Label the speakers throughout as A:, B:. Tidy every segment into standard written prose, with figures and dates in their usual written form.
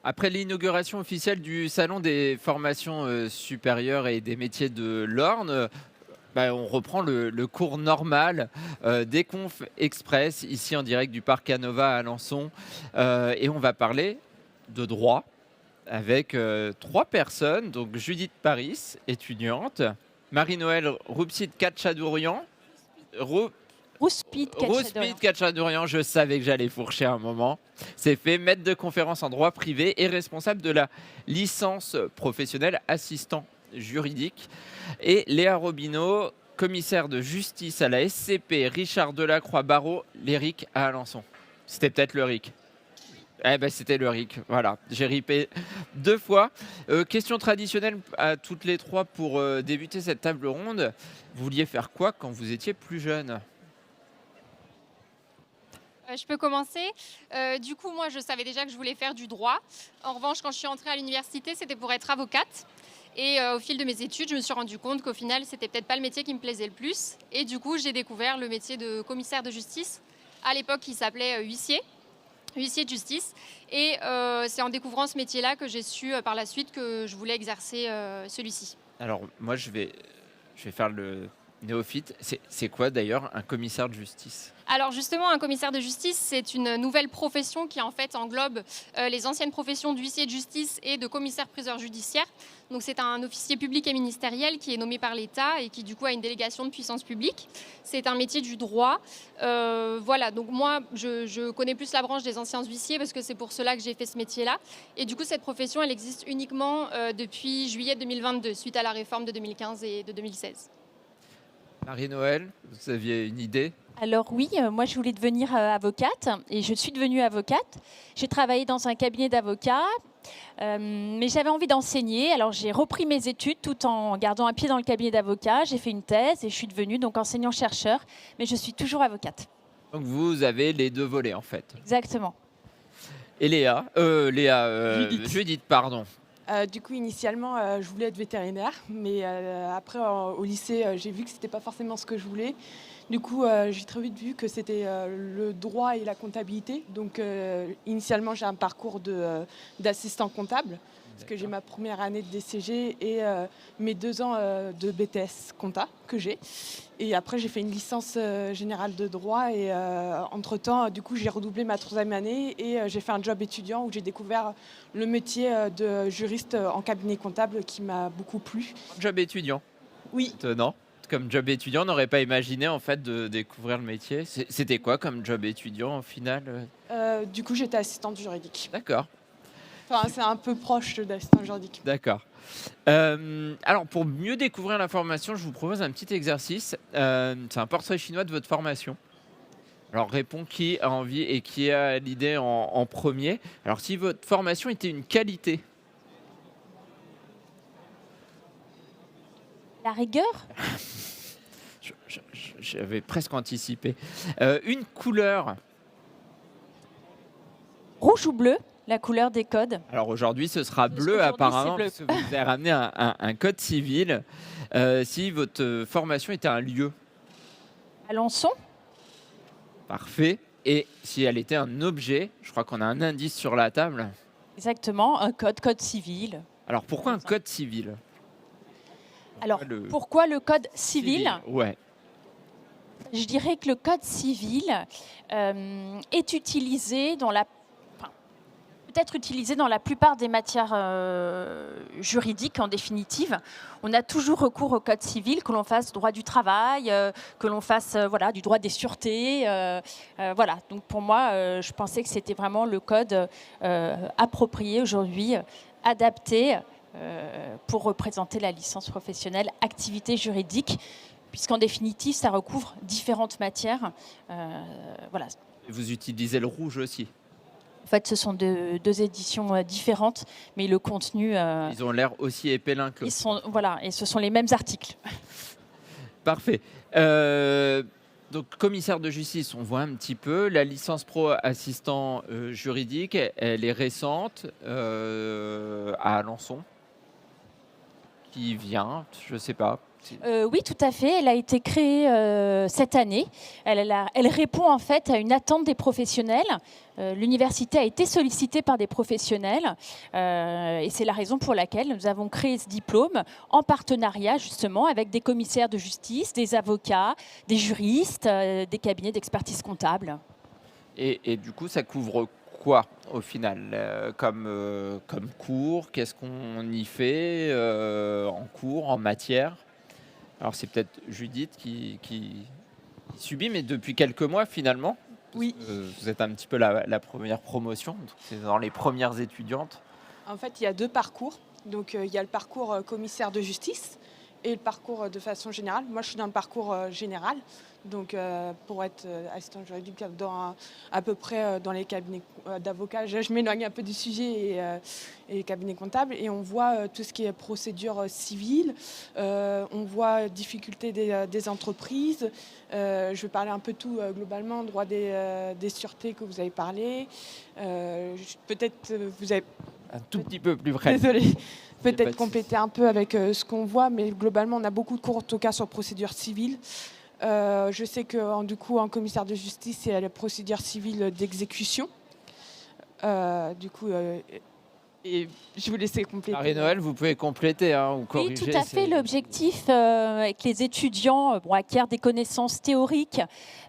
A: Après l'inauguration officielle du Salon des formations supérieures et des métiers de l'Orne, on reprend le cours normal des confs express, ici en direct du Parc Canova à Alençon. Et on va parler de droit avec trois personnes. Donc Judith Paris, étudiante, Marie-Noël Roupsit-Katchadourian,
B: Rouspide
A: Rouspide
B: Katchadourian.
A: Katchadourian, je savais que j'allais fourcher un moment. C'est fait, maître de conférence en droit privé et responsable de la licence professionnelle assistant juridique. Et Léa Robineau, commissaire de justice à la SCP Richard Delacroix Barreau, l'ERIC à Alençon. C'était peut-être le RIC. Eh ben, c'était le RIC, voilà. J'ai ripé 2 fois. Question traditionnelle à toutes les trois pour débuter cette table ronde. Vous vouliez faire quoi quand vous étiez plus jeune ?
C: Je peux commencer. Du coup, moi, je savais déjà que je voulais faire du droit. En revanche, quand je suis entrée à l'université, c'était pour être avocate. Et au fil de mes études, je me suis rendu compte qu'au final, c'était peut-être pas le métier qui me plaisait le plus. Et du coup, j'ai découvert le métier de commissaire de justice. À l'époque, il s'appelait huissier de justice. Et c'est en découvrant ce métier-là que j'ai su par la suite que je voulais exercer celui-ci.
A: Alors, moi, je vais faire le néophyte. C'est quoi d'ailleurs un commissaire de justice ?
C: Alors justement, un commissaire de justice, c'est une nouvelle profession qui en fait englobe les anciennes professions d'huissier de justice et de commissaire-priseur judiciaire. Donc c'est un officier public et ministériel qui est nommé par l'État et qui du coup a une délégation de puissance publique. C'est un métier du droit. Voilà, donc moi je connais plus la branche des anciens huissiers parce que c'est pour cela que j'ai fait ce métier-là. Et du coup cette profession, elle existe uniquement depuis juillet 2022, suite à la réforme de 2015 et de 2016.
A: Marie-Noël, vous aviez une idée ?
B: Alors oui, moi je voulais devenir avocate et je suis devenue avocate. J'ai travaillé dans un cabinet d'avocats, mais j'avais envie d'enseigner. Alors j'ai repris mes études tout en gardant un pied dans le cabinet d'avocat. J'ai fait une thèse et je suis devenue donc enseignant-chercheur, mais je suis toujours avocate.
A: Donc vous avez les deux volets en fait.
B: Exactement.
A: Et Judith, pardon.
D: Du coup, initialement, je voulais être vétérinaire, mais après, au lycée, j'ai vu que c'était pas forcément ce que je voulais. Du coup, j'ai très vite vu que c'était le droit et la comptabilité. Donc, initialement, j'ai un parcours d'assistant comptable, parce que j'ai ma première année de DCG et mes 2 ans de BTS compta que j'ai. Et après, j'ai fait une licence générale de droit et entre-temps, du coup, j'ai redoublé ma 3e année et j'ai fait un job étudiant où j'ai découvert le métier de juriste en cabinet comptable qui m'a beaucoup plu.
A: Job étudiant.
D: Oui.
A: Non, comme job étudiant, on n'aurait pas imaginé en fait de découvrir le métier. C'était quoi comme job étudiant au final ?
D: Du coup, j'étais assistante juridique.
A: D'accord.
D: Enfin, c'est un peu proche d'assistant juridique.
A: D'accord. Alors, pour mieux découvrir la formation, je vous propose un petit exercice. C'est un portrait chinois de votre formation. Alors, répond qui a envie et qui a l'idée en premier. Alors, si votre formation était une qualité,
B: La rigueur,
A: j'avais presque anticipé. Une couleur.
B: rouge ou bleu, la couleur des codes.
A: Alors aujourd'hui, ce sera bleu
B: qu'aujourd'hui,
A: apparemment,
B: c'est bleu.
A: parce que vous avez ramené un code civil. Si votre formation était un lieu,
B: Alençon,
A: parfait. Et si elle était un objet, je crois qu'on a un indice sur la table.
B: exactement, un code civil.
A: Alors pourquoi un code civil ?
B: Alors,
A: le
B: pourquoi le code civil ?
A: Ouais.
B: Je dirais que le code civil est utilisé peut-être utilisé dans la plupart des matières juridiques en définitive. On a toujours recours au code civil, que l'on fasse droit du travail, que l'on fasse du droit des sûretés. Voilà. Donc pour moi, je pensais que c'était vraiment le code approprié aujourd'hui, adapté pour représenter la licence professionnelle activité juridique, puisqu'en définitive, ça recouvre différentes matières. Voilà.
A: Vous utilisez le rouge aussi.
B: En fait, ce sont deux éditions différentes, mais le contenu...
A: Ils ont l'air aussi épais l'un que l'autre.
B: Et ce sont les mêmes articles.
A: Parfait. Donc, commissaire de justice, on voit un petit peu. La licence pro assistant juridique, elle est récente à Alençon. Qui vient, je ne sais pas.
B: Oui, tout à fait. Elle a été créée cette année. Elle répond en fait à une attente des professionnels. L'université a été sollicitée par des professionnels et c'est la raison pour laquelle nous avons créé ce diplôme en partenariat justement avec des commissaires de justice, des avocats, des juristes, des cabinets d'expertise comptable.
A: Et du coup, ça couvre quoi au final comme cours? Qu'est-ce qu'on y fait en cours, en matière? Alors c'est peut-être Judith qui subit, mais depuis quelques mois finalement.
D: Oui.
A: Vous êtes un petit peu la première promotion, donc c'est dans les premières étudiantes.
D: En fait, il y a 2 parcours. Donc, il y a le parcours commissaire de justice et le parcours de façon générale. Moi, je suis dans le parcours général. Donc, pour être assistant juridique à peu près dans les cabinets d'avocats, je m'éloigne un peu du sujet et les cabinets comptables. Et on voit tout ce qui est procédure civile. On voit difficulté des entreprises. Je vais parler un peu de tout globalement, droit des sûretés que vous avez parlé. Peut-être vous avez...
A: Un tout petit peu plus près.
D: Désolée.
A: Pas
D: Peut-être
A: de
D: compléter un peu avec ce qu'on voit, mais globalement, on a beaucoup de cours, en tout cas, sur procédure civile. Je sais que, du coup, en commissaire de justice, il y a la procédure civile d'exécution. Et je vous laisse compléter.
A: Marie-Noël, vous pouvez compléter ou corriger.
B: Oui, tout à fait. L'objectif avec les étudiants acquièrent des connaissances théoriques,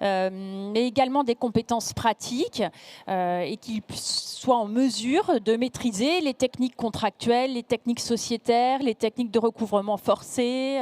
B: mais également des compétences pratiques et qu'ils soient en mesure de maîtriser les techniques contractuelles, les techniques sociétaires, les techniques de recouvrement forcé,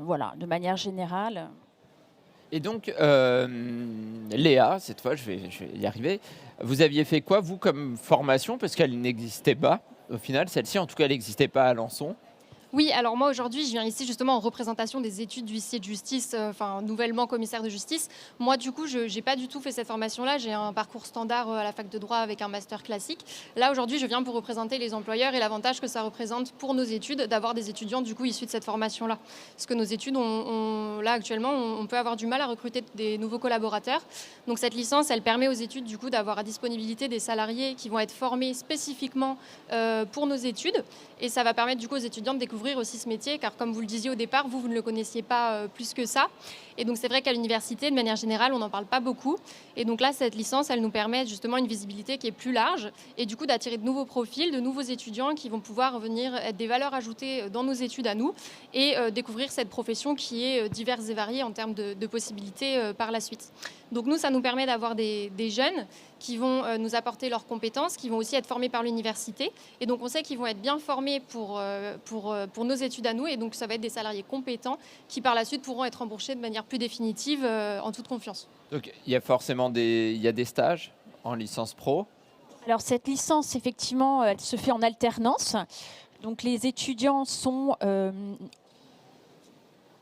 B: voilà, de manière générale.
A: Et donc, Léa, cette fois, je vais y arriver. Vous aviez fait quoi, vous, comme formation? Parce qu'elle n'existait pas, au final. Celle-ci, en tout cas, elle n'existait pas à Alençon.
C: Oui, alors moi aujourd'hui, je viens ici justement en représentation des études d'huissier de justice, nouvellement commissaire de justice. Moi, du coup, je n'ai pas du tout fait cette formation-là. J'ai un parcours standard à la fac de droit avec un master classique. Là, aujourd'hui, je viens pour représenter les employeurs et l'avantage que ça représente pour nos études d'avoir des étudiants du coup issus de cette formation-là. Parce que nos études, là actuellement, on peut avoir du mal à recruter des nouveaux collaborateurs. Donc cette licence, elle permet aux études du coup d'avoir à disponibilité des salariés qui vont être formés spécifiquement pour nos études. Et ça va permettre du coup aux étudiants de découvrir aussi ce métier, car comme vous le disiez au départ, vous ne le connaissiez pas plus que ça. Et donc c'est vrai qu'à l'université, de manière générale, on n'en parle pas beaucoup. Et donc là, cette licence, elle nous permet justement une visibilité qui est plus large et du coup d'attirer de nouveaux profils, de nouveaux étudiants qui vont pouvoir venir être des valeurs ajoutées dans nos études à nous et découvrir cette profession qui est diverse et variée en termes de possibilités par la suite. Donc nous, ça nous permet d'avoir des jeunes qui vont nous apporter leurs compétences, qui vont aussi être formés par l'université. Et donc on sait qu'ils vont être bien formés pour nos études à nous. Et donc ça va être des salariés compétents qui par la suite pourront être embauchés de manière plus définitive en toute confiance.
A: Donc il y a forcément des stages en licence pro.
B: Alors cette licence, effectivement, elle se fait en alternance. Donc les étudiants sont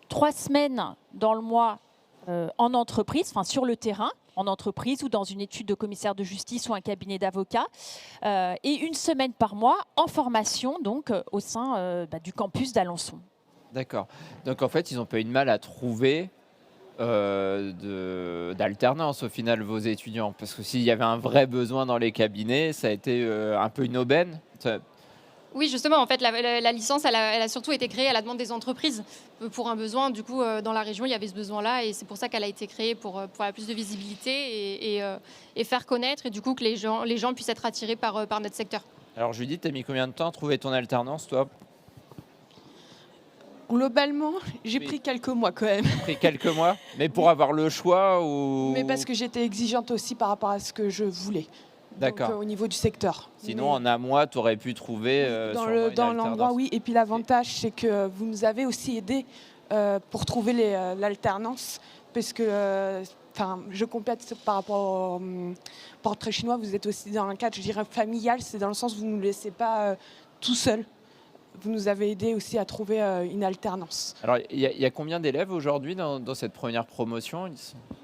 B: 3 semaines dans le mois en entreprise, enfin sur le terrain, en entreprise ou dans une étude de commissaire de justice ou un cabinet d'avocats, et 1 semaine par mois en formation donc au sein du campus d'Alençon.
A: D'accord. Donc en fait, ils n'ont pas eu de mal à trouver d'alternance au final, vos étudiants, parce que s'il y avait un vrai besoin dans les cabinets, ça a été un peu une aubaine.
C: Oui, justement, en fait, la licence, elle a surtout été créée à la demande des entreprises pour un besoin. Du coup, dans la région, il y avait ce besoin-là et c'est pour ça qu'elle a été créée pour avoir plus de visibilité et faire connaître et du coup que les gens puissent être attirés par notre secteur.
A: Alors Judith, tu as mis combien de temps à trouver ton alternance, toi?
D: Globalement, j'ai pris quelques mois quand même.
A: Pris quelques mois, mais pour avoir le choix ou...
D: Mais parce que j'étais exigeante aussi par rapport à ce que je voulais.
A: D'accord.
D: Donc, au niveau du secteur.
A: Sinon, en un mois, tu aurais pu trouver
D: dans l'endroit, oui. Et puis l'avantage, c'est que vous nous avez aussi aidé pour trouver l'alternance. Parce que, je complète par rapport au portrait chinois, vous êtes aussi dans un cadre, je dirais, familial. C'est dans le sens où vous ne nous laissez pas tout seul. Vous nous avez aidé aussi à trouver une alternance.
A: Alors, il y a combien d'élèves aujourd'hui dans cette première promotion?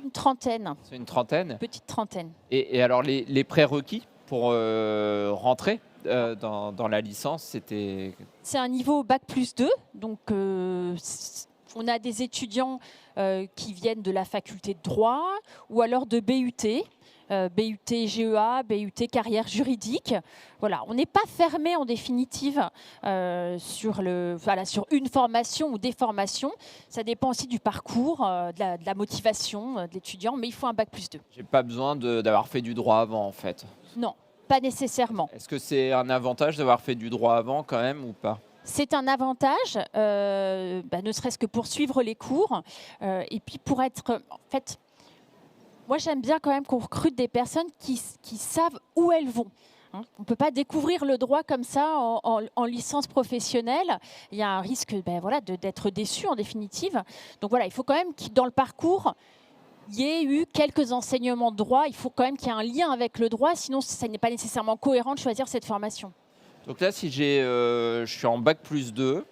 B: Une trentaine.
A: C'est une trentaine?
B: Petite trentaine.
A: Et alors, les prérequis pour rentrer dans la licence, c'était...
B: C'est un niveau Bac+2, donc on a des étudiants qui viennent de la faculté de droit ou alors de BUT. BUT GEA, BUT carrière juridique. Voilà, on n'est pas fermé en définitive sur une formation ou des formations. Ça dépend aussi du parcours, de la motivation de l'étudiant, mais il faut un bac+2.
A: J'ai pas besoin d'avoir fait du droit avant, en fait.
B: Non, pas nécessairement.
A: Est-ce que c'est un avantage d'avoir fait du droit avant, quand même, ou pas?
B: C'est un avantage, ne serait-ce que pour suivre les cours et puis pour être... En fait, moi, j'aime bien quand même qu'on recrute des personnes qui savent où elles vont. On ne peut pas découvrir le droit comme ça en licence professionnelle. Il y a un risque d'être déçu en définitive. Donc voilà, il faut quand même que dans le parcours, il y ait eu quelques enseignements de droit. Il faut quand même qu'il y ait un lien avec le droit, sinon ça n'est pas nécessairement cohérent de choisir cette formation.
A: Donc là, si je suis en bac+2,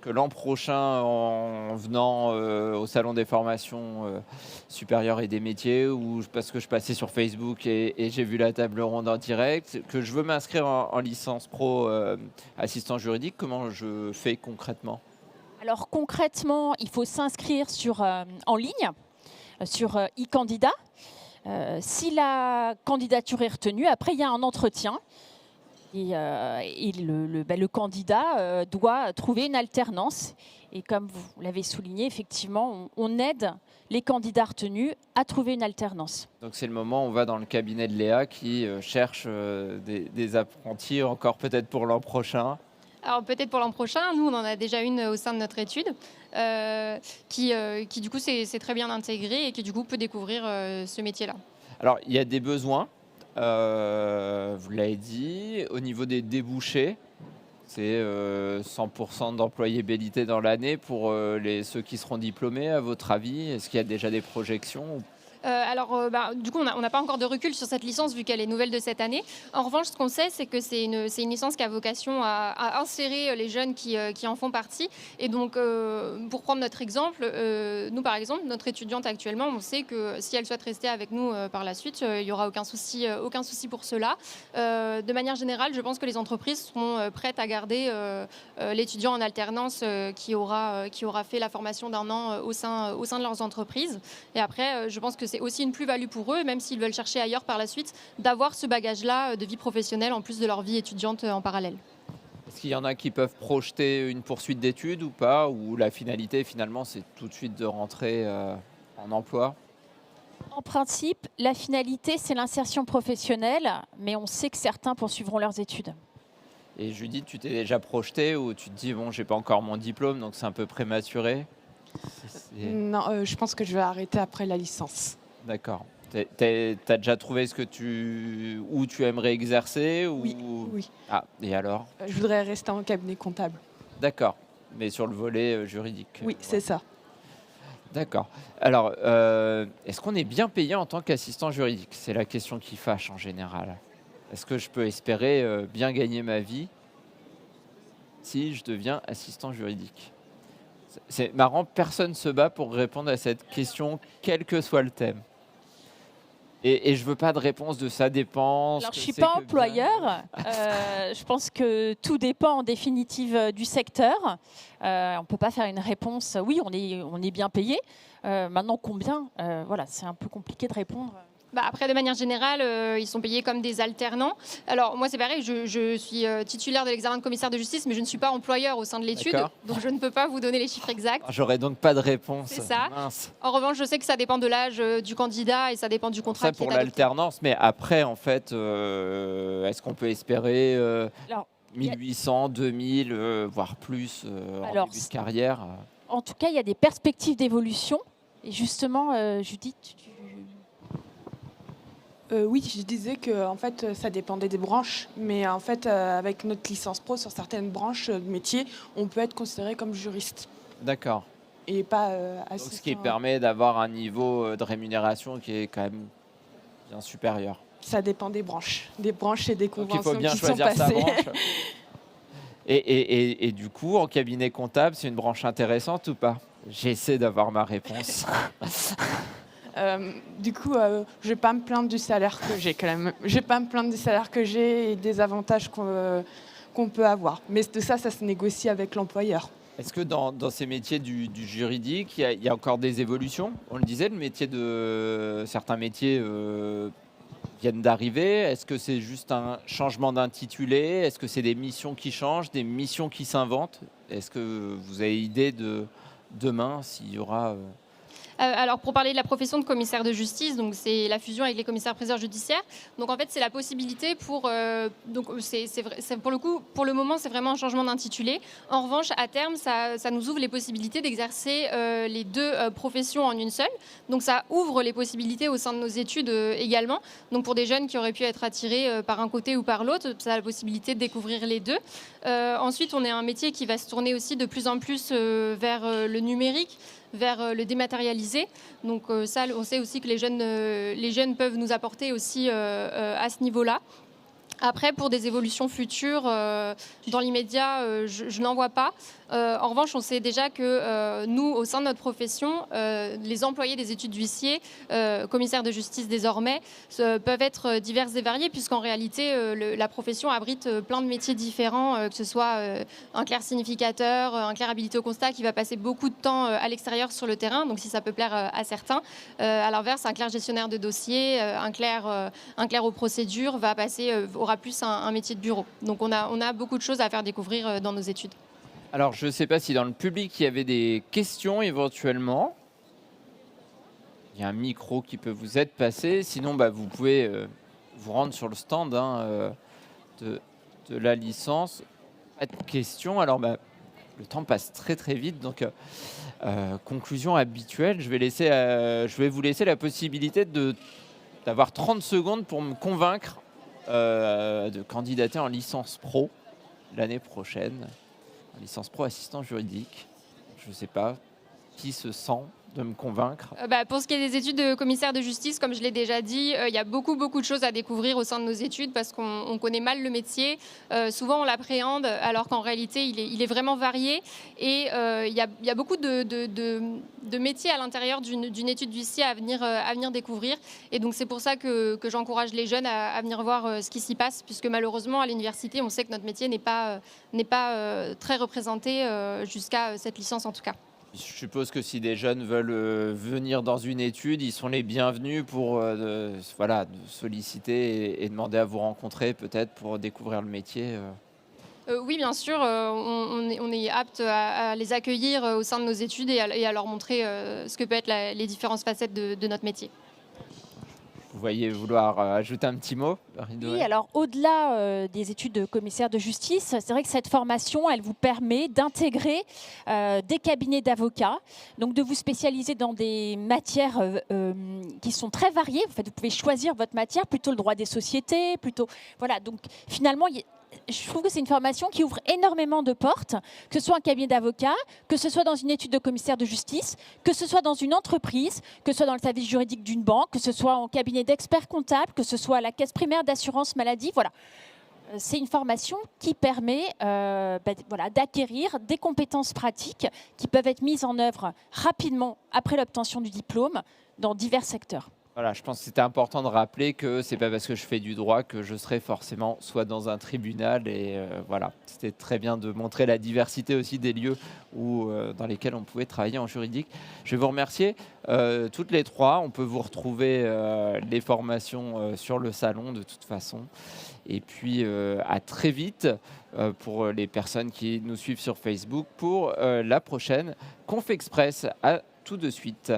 A: que l'an prochain, en venant au salon des formations supérieures et des métiers, ou parce que je passais sur Facebook et j'ai vu la table ronde en direct, que je veux m'inscrire en licence pro assistant juridique, comment je fais concrètement?
B: Alors concrètement, il faut s'inscrire en ligne sur e-candidat. Si la candidature est retenue, après il y a un entretien. Et le candidat doit trouver une alternance. Et comme vous l'avez souligné, effectivement, on aide les candidats retenus à trouver une alternance.
A: Donc c'est le moment où on va dans le cabinet de Léa qui cherche des apprentis, encore peut-être pour l'an prochain.
C: Alors peut-être pour l'an prochain, nous on en a déjà une au sein de notre étude qui du coup s'est très bien intégrée et qui du coup peut découvrir ce métier-là.
A: Alors il y a des besoins. Vous l'avez dit, au niveau des débouchés, c'est 100% d'employabilité dans l'année pour ceux qui seront diplômés, à votre avis? Est-ce qu'il y a déjà des projections?
C: Du coup, on n'a pas encore de recul sur cette licence vu qu'elle est nouvelle de cette année. En revanche, ce qu'on sait, c'est que c'est une licence qui a vocation à insérer les jeunes qui en font partie. Et donc, pour prendre notre exemple, nous, par exemple, notre étudiante actuellement, on sait que si elle souhaite rester avec nous par la suite, il n'y aura aucun souci pour cela. De manière générale, je pense que les entreprises seront prêtes à garder l'étudiant en alternance qui aura fait la formation d'1 an au sein de leurs entreprises. Et après, je pense que c'est aussi une plus-value pour eux, même s'ils veulent chercher ailleurs par la suite, d'avoir ce bagage-là de vie professionnelle en plus de leur vie étudiante en parallèle.
A: Est-ce qu'il y en a qui peuvent projeter une poursuite d'études ou pas? Ou la finalité, finalement, c'est tout de suite de rentrer en emploi?
B: En principe, la finalité, c'est l'insertion professionnelle, mais on sait que certains poursuivront leurs études.
A: Et Judith, tu t'es déjà projetée ou tu te dis, bon, j'ai pas encore mon diplôme, donc c'est un peu prématuré?
D: Non, je pense que je vais arrêter après la licence.
A: D'accord. T'as déjà trouvé où tu aimerais exercer ou...
D: Oui.
A: Ah, et alors?
D: Je voudrais rester en cabinet comptable.
A: D'accord, mais sur le volet juridique.
D: Oui, c'est ça.
A: D'accord. Alors, est-ce qu'on est bien payé en tant qu'assistant juridique? C'est la question qui fâche en général. Est-ce que je peux espérer bien gagner ma vie si je deviens assistant juridique? C'est marrant, personne ne se bat pour répondre à cette question, quel que soit le thème. Et je veux pas de réponse de ça dépend.
B: Alors, je ne suis pas employeur. Je pense que tout dépend en définitive du secteur. On ne peut pas faire une réponse. Oui, on est bien payé. Maintenant, combien? Voilà, c'est un peu compliqué de répondre.
C: Après, de manière générale, ils sont payés comme des alternants. Alors, moi, c'est pareil, je suis titulaire de l'examen de commissaire de justice, mais je ne suis pas employeur au sein de l'étude, donc je ne peux pas vous donner les chiffres exacts.
A: J'aurais donc pas de réponse.
C: C'est ça.
A: Mince.
C: En revanche, je sais que ça dépend de l'âge du candidat et ça dépend du contrat
A: ça
C: qui est
A: pour
C: adopté.
A: l'alternance, mais après, en fait, est-ce qu'on peut espérer 1800, 2000, voire plus en début de carrière?
B: En tout cas, il y a des perspectives d'évolution. Et justement, Judith,
D: oui, je disais que en fait, ça dépendait des branches, mais en fait, avec notre licence pro sur certaines branches de métiers, on peut être considéré comme juriste.
A: D'accord.
D: Et pas
A: assistant. Donc, ce qui permet d'avoir un niveau de rémunération qui est quand même bien supérieur.
D: Ça dépend des branches et des conventions
A: Donc, il faut bien
D: qui
A: choisir
D: sont passées.
A: sa branche. Et du coup, en cabinet comptable, c'est une branche intéressante ou pas? J'essaie d'avoir ma réponse.
D: Du coup, je vais pas me plaindre du salaire que j'ai quand même. Je vais pas me plaindre du salaire que j'ai et des avantages qu'on peut avoir. Mais de ça se négocie avec l'employeur.
A: Est-ce que dans ces métiers du juridique, il y a encore des évolutions? On le disait, le métier certains métiers viennent d'arriver. Est-ce que c'est juste un changement d'intitulé? Est-ce que c'est des missions qui changent, des missions qui s'inventent? Est-ce que vous avez idée de demain s'il y aura...
C: Alors, pour parler de la profession de commissaire de justice, donc c'est la fusion avec les commissaires-priseurs judiciaires. Donc, en fait, c'est la possibilité pour... donc, pour le coup, pour le moment, c'est vraiment un changement d'intitulé. En revanche, à terme, ça nous ouvre les possibilités d'exercer les deux professions en une seule. Donc, ça ouvre les possibilités au sein de nos études également. Donc, pour des jeunes qui auraient pu être attirés par un côté ou par l'autre, ça a la possibilité de découvrir les deux. Ensuite, on est un métier qui va se tourner aussi de plus en plus vers le numérique, vers le dématérialisé. Donc ça, on sait aussi que les jeunes peuvent nous apporter aussi à ce niveau-là. Après, pour des évolutions futures, dans l'immédiat, je n'en vois pas. En revanche, on sait déjà que nous, au sein de notre profession, les employés des études d'huissier, commissaires de justice désormais, peuvent être divers et variés, puisqu'en réalité, la profession abrite plein de métiers différents, que ce soit un clerc significateur, un clerc habilité au constat qui va passer beaucoup de temps à l'extérieur sur le terrain, donc si ça peut plaire à certains. À l'inverse, un clerc gestionnaire de dossier, un clerc aux procédures aura plus un métier de bureau. Donc on a beaucoup de choses à faire découvrir dans nos études.
A: Alors, je ne sais pas si dans le public, il y avait des questions éventuellement. Il y a un micro qui peut vous être passé. Sinon, vous pouvez vous rendre sur le stand de la licence. Pas de questions. Alors, le temps passe très, très vite. Donc, conclusion habituelle, je vais vous laisser la possibilité d'avoir 30 secondes pour me convaincre de candidater en licence pro l'année prochaine. Licence pro assistant juridique. Je ne sais pas qui se sent de me convaincre.
C: Pour ce qui est des études de commissaire de justice, comme je l'ai déjà dit, il y a beaucoup de choses à découvrir au sein de nos études parce qu'on connaît mal le métier. Souvent, on l'appréhende alors qu'en réalité, il est vraiment varié. Et il y a beaucoup de métiers à l'intérieur d'une étude d'huissier à venir découvrir. Et donc, c'est pour ça que j'encourage les jeunes à venir voir ce qui s'y passe, puisque malheureusement, à l'université, on sait que notre métier n'est pas très représenté jusqu'à cette licence en tout cas.
A: Je suppose que si des jeunes veulent venir dans une étude, ils sont les bienvenus pour solliciter et demander à vous rencontrer peut-être pour découvrir le métier.
C: Oui, bien sûr, on est apte à les accueillir au sein de nos études et à leur montrer ce que peut être les différentes facettes de notre métier.
A: Vous voyez vouloir ajouter un petit mot, Marie-Noël?
B: Oui, alors au-delà des études de commissaire de justice, c'est vrai que cette formation, elle vous permet d'intégrer des cabinets d'avocats, donc de vous spécialiser dans des matières qui sont très variées. En fait, vous pouvez choisir votre matière, plutôt le droit des sociétés, voilà. Donc finalement, je trouve que c'est une formation qui ouvre énormément de portes, que ce soit un cabinet d'avocat, que ce soit dans une étude de commissaire de justice, que ce soit dans une entreprise, que ce soit dans le service juridique d'une banque, que ce soit en cabinet d'experts comptables, que ce soit à la caisse primaire d'assurance maladie. Voilà. C'est une formation qui permet d'acquérir des compétences pratiques qui peuvent être mises en œuvre rapidement après l'obtention du diplôme dans divers secteurs.
A: Voilà, je pense que c'était important de rappeler que c'est pas parce que je fais du droit que je serai forcément soit dans un tribunal et voilà. C'était très bien de montrer la diversité aussi des lieux dans lesquels on pouvait travailler en juridique. Je vais vous remercier toutes les trois. On peut vous retrouver les formations sur le salon de toute façon. Et puis à très vite pour les personnes qui nous suivent sur Facebook pour la prochaine Conf Express. À tout de suite.